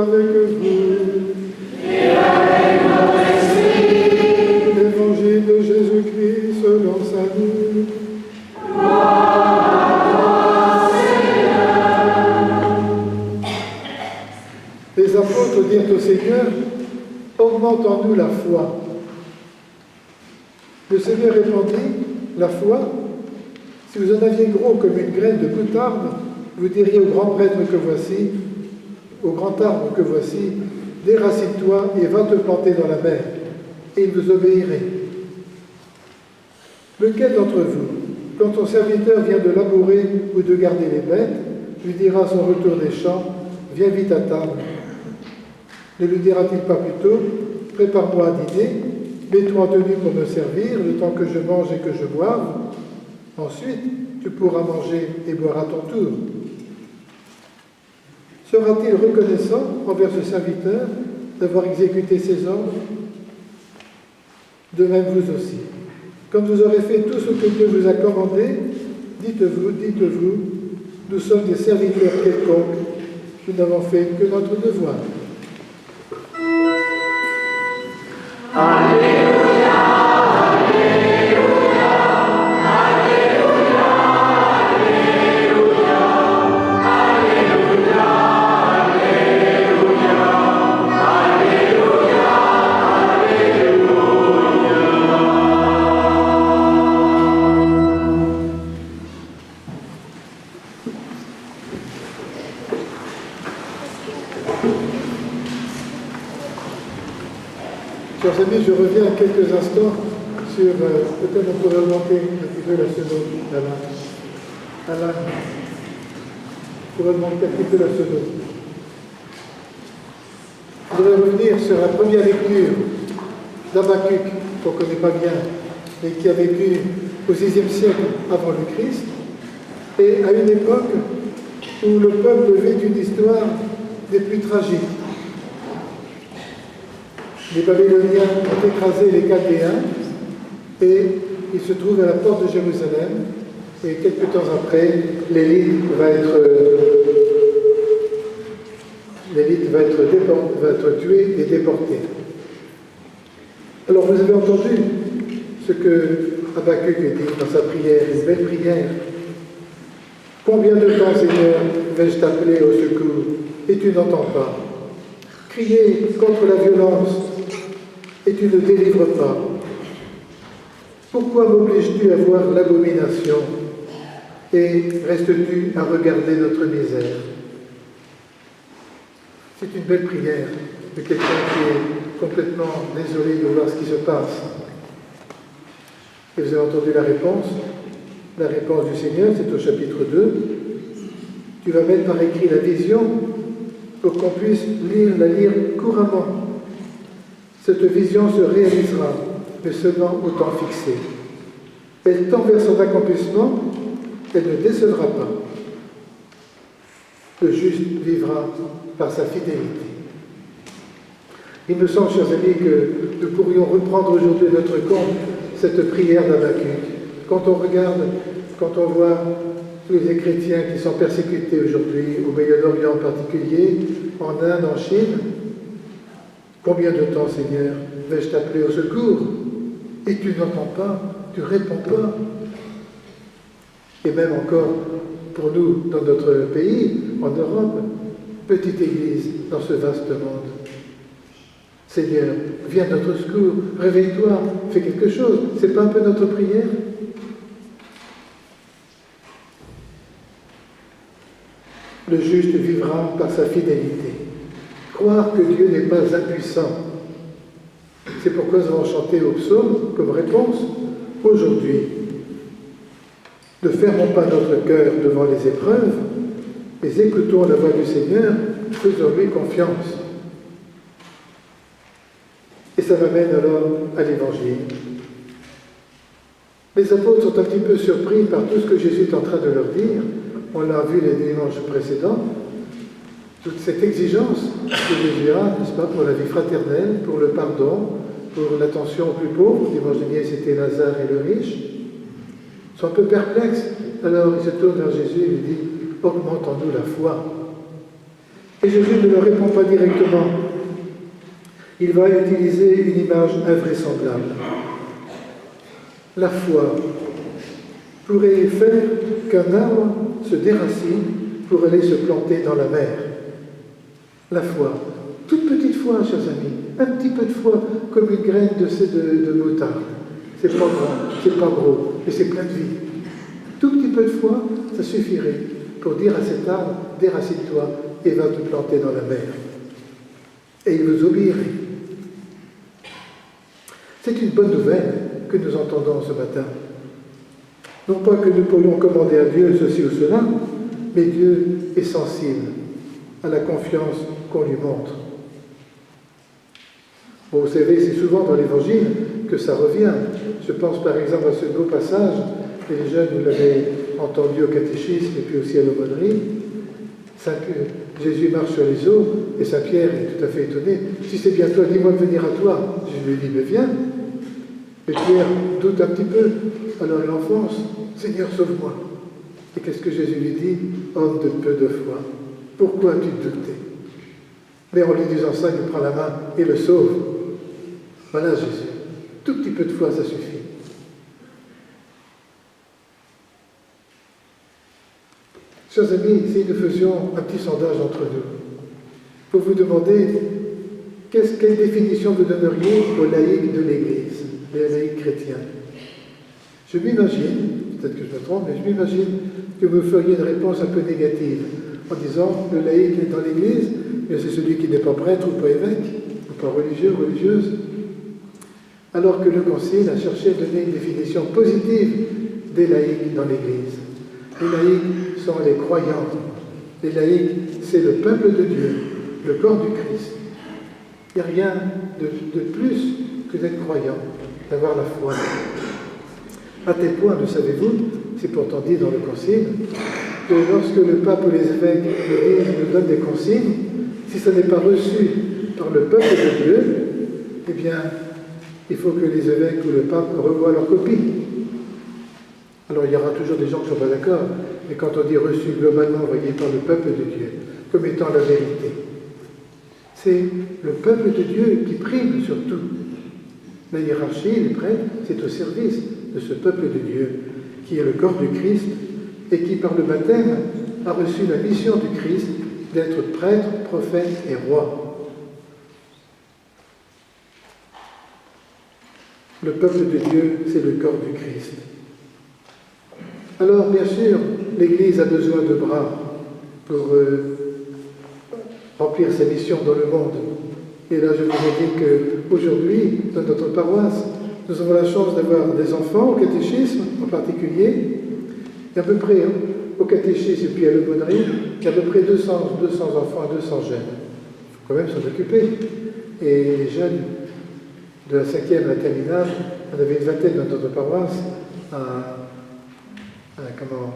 avec vous. Et avec votre esprit. Évangile de Jésus-Christ selon saint Luc. Les apôtres dirent au Seigneur, augmente en nous la foi. Le Seigneur répondit, la foi, si vous en aviez gros comme une graine de moutarde, vous diriez au grand prêtre que voici, au grand arbre que voici, déracine-toi et va te planter dans la mer, et il vous obéirait. Lequel d'entre vous, quand son serviteur vient de labourer ou de garder les bêtes, lui dira à son retour des champs, viens vite à table? Ne lui dira-t-il pas plutôt, prépare-moi à dîner, mets-toi en tenue pour me servir, le temps que je mange et que je boive, ensuite tu pourras manger et boire à ton tour. Sera-t-il reconnaissant envers ce serviteur d'avoir exécuté ses ordres? De même vous aussi. Quand vous aurez fait tout ce que Dieu vous a commandé, dites-vous, nous sommes des serviteurs quelconques, nous n'avons fait que notre devoir. Alléluia, Alléluia, Alléluia, Alléluia, Alléluia, Alléluia, Chers amis, je reviens quelques instants sur, peut-être on pourrait augmenter un petit peu la seconde, Alain. On pourrait augmenter un petit peu la seconde. Je voudrais revenir sur la première lecture d'Habakkuk, qu'on ne connaît pas bien, mais qui a vécu au VIe siècle avant le Christ, et à une époque où le peuple vit une histoire des plus tragiques. Les Babyloniens ont écrasé les Chaldéens et ils se trouvent à la porte de Jérusalem. Et quelques temps après, l'élite va être tuée et déportée. Alors vous avez entendu ce que Habakkuk dit dans sa prière, une belle prière. Combien de temps, Seigneur, vais-je t'appeler au secours et tu n'entends pas? Crier contre la violence et tu ne délivres pas. Pourquoi m'obliges-tu à voir l'abomination et restes-tu à regarder notre misère? C'est une belle prière de quelqu'un qui est complètement désolé de voir ce qui se passe. Et vous avez entendu la réponse? La réponse du Seigneur, c'est au chapitre 2. Tu vas mettre par écrit la vision pour qu'on puisse la lire couramment. Cette vision se réalisera, mais seulement au temps fixé. Elle tend vers son accomplissement, elle ne décèdera pas. Le juste vivra par sa fidélité. Il me semble, chers amis, que nous pourrions reprendre aujourd'hui à notre compte cette prière d'Habakkuk. Quand on regarde, quand on voit tous les chrétiens qui sont persécutés aujourd'hui, au Moyen-Orient en particulier, en Inde, en Chine, combien de temps, Seigneur, vais-je t'appeler au secours? Et tu n'entends pas, tu ne réponds pas. Et même encore, pour nous, dans notre pays, en Europe, petite Église dans ce vaste monde. Seigneur, viens à notre secours, réveille-toi, fais quelque chose. C'est pas un peu notre prière? Le juste vivra par sa fidélité. Croire que Dieu n'est pas impuissant. C'est pourquoi nous avons chanté au psaume comme réponse aujourd'hui. Ne fermons pas notre cœur devant les épreuves, mais écoutons la voix du Seigneur, faisons-lui confiance. Et ça m'amène alors à l'Évangile. Les apôtres sont un petit peu surpris par tout ce que Jésus est en train de leur dire. On l'a vu les dimanches précédents. Toute cette exigence que Jésus a, n'est-ce pas, pour la vie fraternelle, pour le pardon, pour l'attention aux plus pauvres. Dimanche dernier, c'était Lazare et le riche. Ils sont un peu perplexes. Alors, ils se tournent vers Jésus et lui disent « Augmente en nous la foi ». Et Jésus ne leur répond pas directement. Il va utiliser une image invraisemblable. La foi pourrait faire qu'un arbre se déracine pour aller se planter dans la mer. La foi, toute petite foi, chers amis, un petit peu de foi, comme une graine de moutarde. C'est pas grand, c'est pas gros, mais c'est plein de vie. Tout petit peu de foi, ça suffirait pour dire à cet arbre, déracine-toi et va te planter dans la mer. Et il vous obéirait. C'est une bonne nouvelle que nous entendons ce matin. Non pas que nous pourrions commander à Dieu ceci ou cela, mais Dieu est sensible à la confiance qu'on lui montre. Bon, vous savez, c'est souvent dans l'Évangile que ça revient. Je pense par exemple à ce beau passage, et les jeunes, vous l'avez entendu au catéchisme et puis aussi à l'aumônerie. Jésus marche sur les eaux et Saint Pierre est tout à fait étonné. Si c'est bien toi, dis-moi de venir à toi. Je lui dis, mais viens. Et Pierre doute un petit peu. Alors il enfonce, Seigneur, sauve-moi. Et qu'est-ce que Jésus lui dit? Homme de peu de foi, pourquoi tu doutais? Mais en lui disant ça, il lui prend la main et le sauve. Voilà Jésus. Tout petit peu de foi, ça suffit. Chers amis, si nous faisions un petit sondage entre nous, pour vous demander quelle définition vous donneriez aux laïcs de l'Église, les laïcs chrétiens. Je m'imagine, peut-être que je me trompe, mais je m'imagine que vous feriez une réponse un peu négative, en disant le laïc est dans l'Église, mais c'est celui qui n'est pas prêtre ou pas évêque, ou pas religieux ou religieuse. Alors que le Concile a cherché à donner une définition positive des laïcs dans l'Église. Les laïcs sont les croyants. Les laïcs, c'est le peuple de Dieu, le corps du Christ. Il n'y a rien de plus que d'être croyant, d'avoir la foi. À tel point, le savez-vous, c'est pourtant dit dans le Concile, que lorsque le pape ou les évêques nous donnent des consignes, si ça n'est pas reçu par le peuple de Dieu, eh bien, il faut que les évêques ou le pape revoient leur copie. Alors il y aura toujours des gens qui ne sont pas d'accord, mais quand on dit reçu globalement, voyez, par le peuple de Dieu, comme étant la vérité, c'est le peuple de Dieu qui prime sur tout. La hiérarchie, les prêtres, c'est au service de ce peuple de Dieu, qui est le corps du Christ, et qui, par le baptême, a reçu la mission du Christ d'être prêtre, prophète et roi. Le peuple de Dieu, c'est le corps du Christ. Alors, bien sûr, l'Église a besoin de bras pour remplir sa mission dans le monde. Et là, je vous ai dit qu'aujourd'hui, dans notre paroisse, nous avons la chance d'avoir des enfants au catéchisme en particulier. Il y a à peu près, au catéchisme et puis à l'aumônerie, il y a à peu près 200 enfants et 200 jeunes. Il faut quand même s'en occuper. Et les jeunes de la 5e à la terminale, on avait une vingtaine dans notre paroisse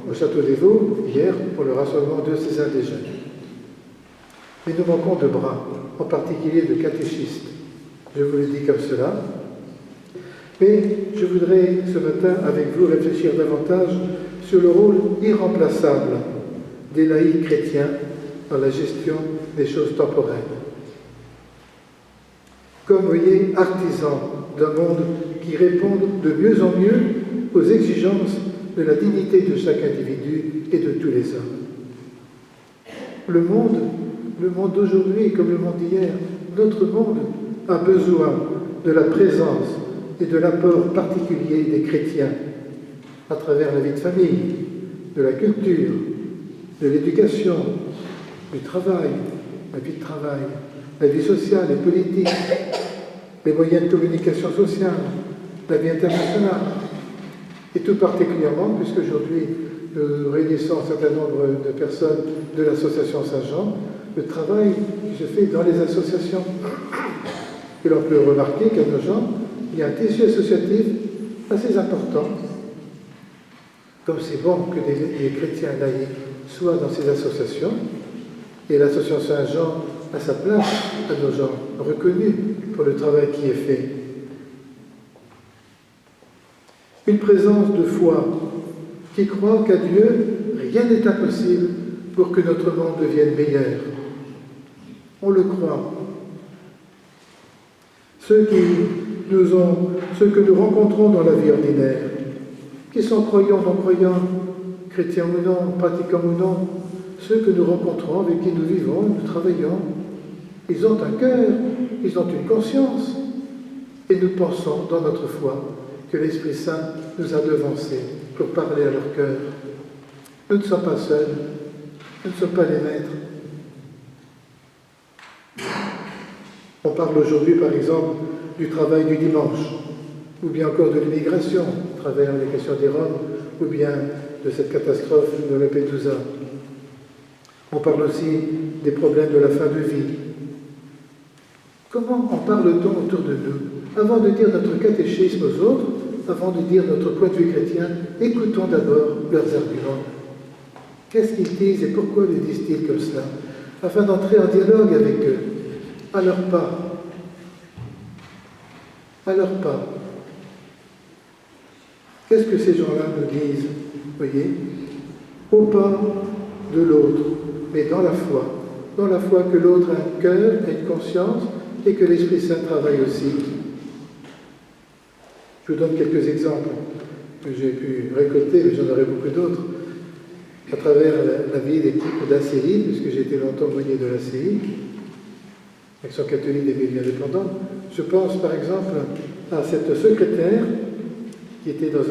au Château des Vaux, hier, pour le rassemblement diocésain des jeunes. Mais nous manquons de bras, en particulier de catéchistes. Je vous le dis comme cela. Mais je voudrais ce matin, avec vous, réfléchir davantage sur le rôle irremplaçable des laïcs chrétiens dans la gestion des choses temporelles. Comme, vous voyez, artisans d'un monde qui répondent de mieux en mieux aux exigences de la dignité de chaque individu et de tous les hommes. Le monde d'aujourd'hui comme le monde d'hier, notre monde a besoin de la présence et de l'apport particulier des chrétiens à travers la vie de famille, de la culture, de l'éducation, du travail, la vie de travail, la vie sociale et politique, les moyens de communication sociale, la vie internationale. Et tout particulièrement, puisqu'aujourd'hui nous réunissons un certain nombre de personnes de l'association Saint-Jean, le travail qui se fait dans les associations. Et l'on peut remarquer qu'à Nogent, il y a un tissu associatif assez important. Comme c'est bon que les chrétiens laïcs soient dans ces associations, et l'association Saint-Jean a sa place à Nogent, reconnue pour le travail qui est fait. Une présence de foi qui croit qu'à Dieu, rien n'est impossible pour que notre monde devienne meilleur. On le croit. Ceux que nous rencontrons dans la vie ordinaire, qui sont croyants, non-croyants, chrétiens ou non, pratiquants ou non, ceux que nous rencontrons, avec qui nous vivons, nous travaillons, ils ont un cœur, ils ont une conscience, et nous pensons dans notre foi que l'Esprit Saint nous a devancés pour parler à leur cœur. Nous ne sommes pas seuls, nous ne sommes pas les maîtres. On parle aujourd'hui, par exemple, du travail du dimanche, ou bien encore de l'immigration, à travers les questions des Roms, ou bien de cette catastrophe de Lampedusa. On parle aussi des problèmes de la fin de vie. Comment en parle-t-on autour de nous? Avant de dire notre catéchisme aux autres, avant de dire notre point de vue chrétien, écoutons d'abord leurs arguments. Qu'est-ce qu'ils disent et pourquoi le disent-ils comme cela? Afin d'entrer en dialogue avec eux, à leur pas. À leur pas. Qu'est-ce que ces gens-là nous disent? Voyez, au pas de l'autre, mais dans la foi que l'autre a un cœur, a une conscience, et que l'Esprit Saint travaille aussi. Je vous donne quelques exemples que j'ai pu récolter, mais j'en aurai beaucoup d'autres, à travers la vie d'équipe d'ACI, puisque j'ai été longtemps moyen de l'ACI, Action catholique des milieux indépendants. Je pense par exemple à cette secrétaire qui était dans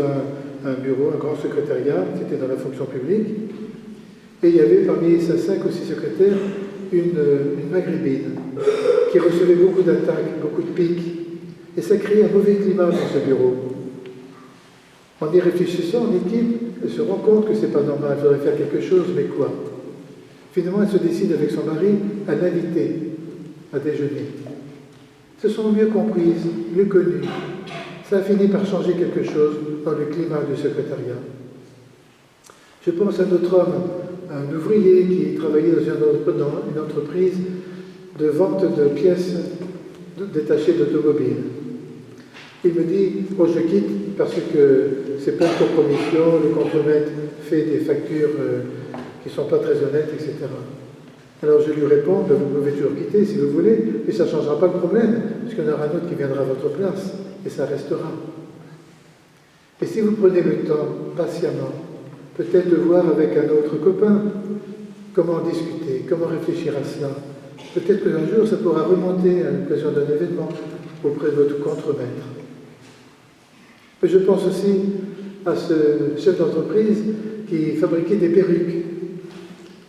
un bureau, un grand secrétariat, qui était dans la fonction publique, et il y avait parmi ces 5 ou 6 secrétaires une maghrébine qui recevait beaucoup d'attaques, beaucoup de piques, et ça créait un mauvais climat dans ce bureau. En y réfléchissant en équipe, elle se rend compte que c'est pas normal, il faudrait faire quelque chose, mais quoi? Finalement, elle se décide avec son mari à l'inviter à déjeuner. Se sont mieux comprises, mieux connues. Ça a fini par changer quelque chose dans le climat du secrétariat. Je pense à un autre homme, un ouvrier qui travaillait dans une entreprise de vente de pièces détachées d'automobiles. Il me dit, oh, je quitte parce que c'est pas une compromission, le contremaître fait des factures qui ne sont pas très honnêtes, etc. Alors je lui réponds, ben, vous pouvez toujours quitter si vous voulez, mais ça ne changera pas le problème, puisqu'il y en aura un autre qui viendra à votre place, et ça restera. Et si vous prenez le temps, patiemment, peut-être de voir avec un autre copain comment discuter, comment réfléchir à cela, peut-être qu'un jour ça pourra remonter à l'occasion d'un événement auprès de votre contremaître. Et je pense aussi à ce chef d'entreprise qui fabriquait des perruques.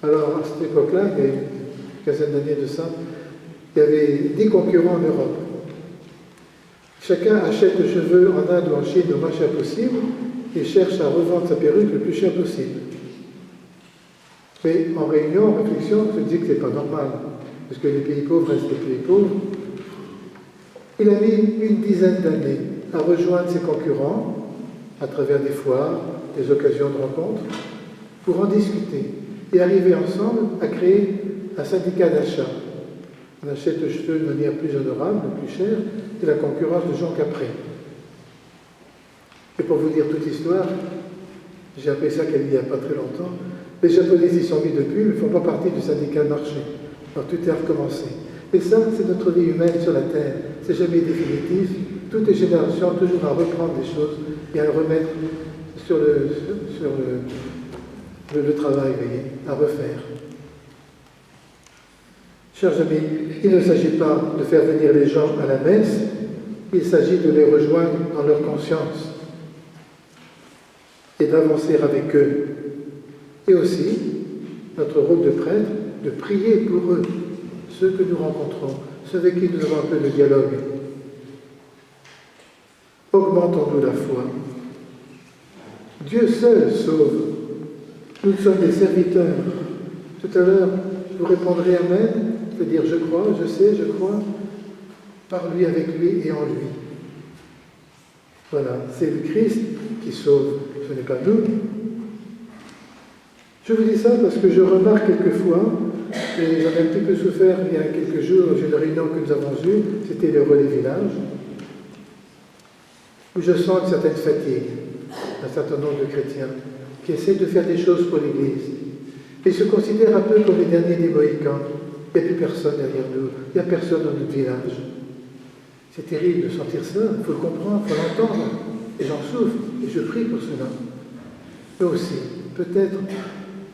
Alors, à cette époque-là, il y a une quinzaine d'années de ça, il y avait 10 concurrents en Europe. Chacun achète les cheveux en Inde ou en Chine le moins cher possible et cherche à revendre sa perruque le plus cher possible. Mais en réunion, en réflexion, on se dit que ce n'est pas normal, parce que les pays pauvres restent les pays pauvres. Il a mis une dizaine d'années à rejoindre ses concurrents à travers des foires, des occasions de rencontres, pour en discuter et arriver ensemble à créer un syndicat d'achat. On achète le cheveu de manière plus honorable, plus chère, et la concurrence de Jean Capré. Et pour vous dire toute l'histoire, j'ai appris ça il n'y a pas très longtemps, les Japonais y sont mis depuis, mais ne font pas partie du syndicat de marché. Alors tout est à recommencer. Et ça, c'est notre vie humaine sur la Terre. C'est jamais définitif. Toutes les générations ont toujours à reprendre des choses et à le remettre sur le travail, voyez, à refaire. Chers amis, il ne s'agit pas de faire venir les gens à la messe, il s'agit de les rejoindre dans leur conscience et d'avancer avec eux. Et aussi, notre rôle de prêtre, de prier pour eux, ceux que nous rencontrons, ceux avec qui nous avons un peu de dialogue. Augmentons-nous la foi. Dieu seul sauve. Nous sommes des serviteurs. Tout à l'heure, vous répondrez Amen, c'est-à-dire je crois, je sais, je crois, par lui, avec lui et en lui. Voilà, c'est le Christ qui sauve, ce n'est pas nous. Je vous dis ça parce que je remarque quelquefois, et j'en ai un petit peu souffert il y a quelques jours, j'ai une réunion que nous avons eue, c'était le relais village, où je sens une certaine fatigue, un certain nombre de chrétiens qui essaient de faire des choses pour l'Église, et se considèrent un peu comme les derniers des Mohicans. Il n'y a plus personne derrière nous, il n'y a personne dans notre village. C'est terrible de sentir ça, il faut le comprendre, il faut l'entendre. Et j'en souffre, et je prie pour cela. Mais aussi, peut-être,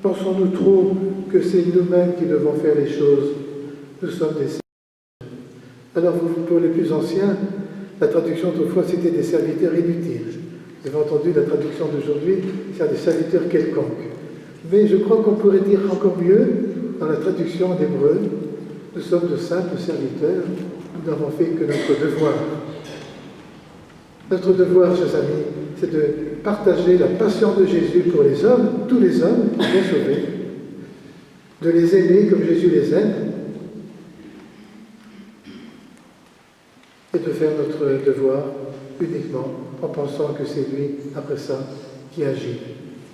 pensons-nous trop que c'est nous-mêmes qui devons faire les choses. Nous sommes des serviteurs. Alors, pour les plus anciens, la traduction d'autrefois, c'était des serviteurs inutiles. Vous avez entendu la traduction d'aujourd'hui, c'est des serviteurs quelconques. Mais je crois qu'on pourrait dire encore mieux, dans la traduction d'hébreu, nous sommes de simples serviteurs, nous n'avons fait que notre devoir. Notre devoir, chers amis, c'est de partager la passion de Jésus pour les hommes, tous les hommes qui sont sauvés, de les aimer comme Jésus les aime, et de faire notre devoir uniquement en pensant que c'est lui, après ça, qui agit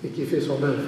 et qui fait son œuvre.